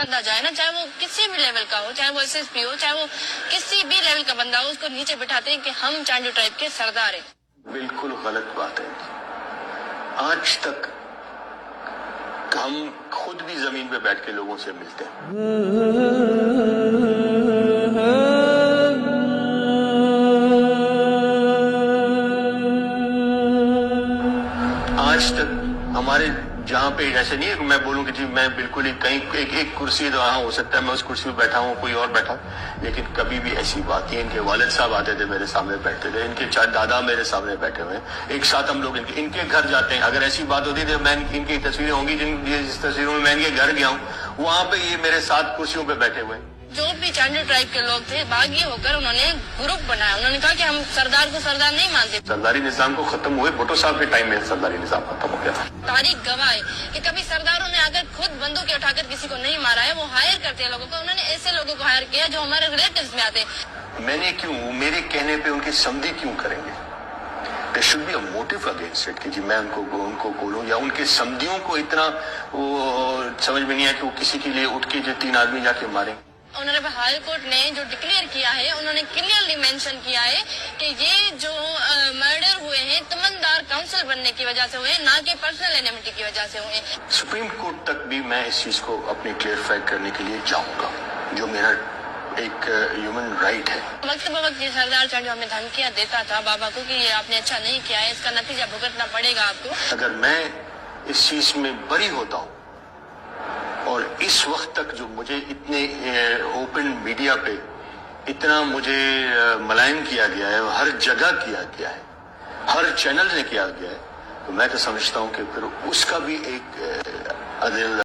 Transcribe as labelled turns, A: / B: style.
A: बंदा जाए ना, चाहे वो किसी भी लेवल का हो, चाहे वो एसएसपी हो, चाहे वो किसी भी लेवल का बंदा हो, उसको नीचे बिठाते हैं कि हम चांडू ट्राइब के सरदार हैं।
B: बिल्कुल गलत बात है। आज तक हम खुद भी जमीन पे बैठ के लोगों से मिलते हैं। आज तक हमारे जहाँ पे ऐसे नहीं है कि मैं बोलूँ कि जी मैं बिल्कुल ही कहीं एक कुर्सी वहाँ हो सकता है मैं उस कुर्सी पे बैठा हूँ, कोई और बैठा हूँ, लेकिन कभी भी ऐसी बात नहीं। इनके वालिद साहब आते थे मेरे सामने बैठते थे, इनके चार दादा मेरे सामने बैठे हुए हैं, एक साथ हम लोग इनके घर जाते हैं। अगर ऐसी बात होती है मैं इनकी तस्वीरें होंगी जिस तस्वीरों में मैं इनके घर गया हूँ, वहाँ पे ये मेरे साथ कुर्सियों पे बैठे हुए हैं।
A: जो भी चांडू ट्राइब के लोग थे, बागी होकर उन्होंने ग्रुप बनाया। उन्होंने कहा कि हम सरदार को सरदार नहीं मानते।
B: सरदारी निजाम को खत्म हुए भुट्टो साहब के टाइम में सरदारी निजाम खत्म हो गया था।
A: तारीख गवाह है कि कभी सरदारों ने अगर खुद बंदूकें उठाकर किसी को नहीं मारा है, वो हायर करते हैं लोगों को। उन्होंने ऐसे लोगों को हायर किया जो हमारे रिलेटिव्स में आते।
B: मैंने क्यों, मेरे कहने पे उनकी समझी क्यों करेंगे? There should be a motive against it कि जी मैं उनको बोलूं या उनके समझियों को इतना वो समझ में नहीं आया कि वो किसी के लिए उठ के जो 3 आदमी जाके मारें।
A: ऑनरेबल हाई कोर्ट ने जो डिक्लेयर किया है, उन्होंने क्लियरली मेंशन किया है कि ये जो मर्डर हुए हैं तमन्दार काउंसिल बनने की वजह से हुए, ना कि पर्सनल एनिमिटी की वजह से हुए।
B: सुप्रीम कोर्ट तक भी मैं इस चीज को अपनी क्लियरफाई करने के लिए जाऊंगा, जो मेरा एक ह्यूमन राइट है।
A: वक्त ब वक्त ये सरदार चांडू हमें धमकियां देता था बाबा को कि ये आपने अच्छा नहीं किया है, इसका नतीजा भुगतना पड़ेगा आपको।
B: अगर मैं इस चीज में बरी होता हूँ और इस वक्त तक जो मुझे इतने ओपन मीडिया पे इतना मुझे मलायन किया गया है, हर जगह किया गया है, हर चैनल ने किया गया है, तो मैं तो समझता हूँ कि फिर उसका भी एक अदल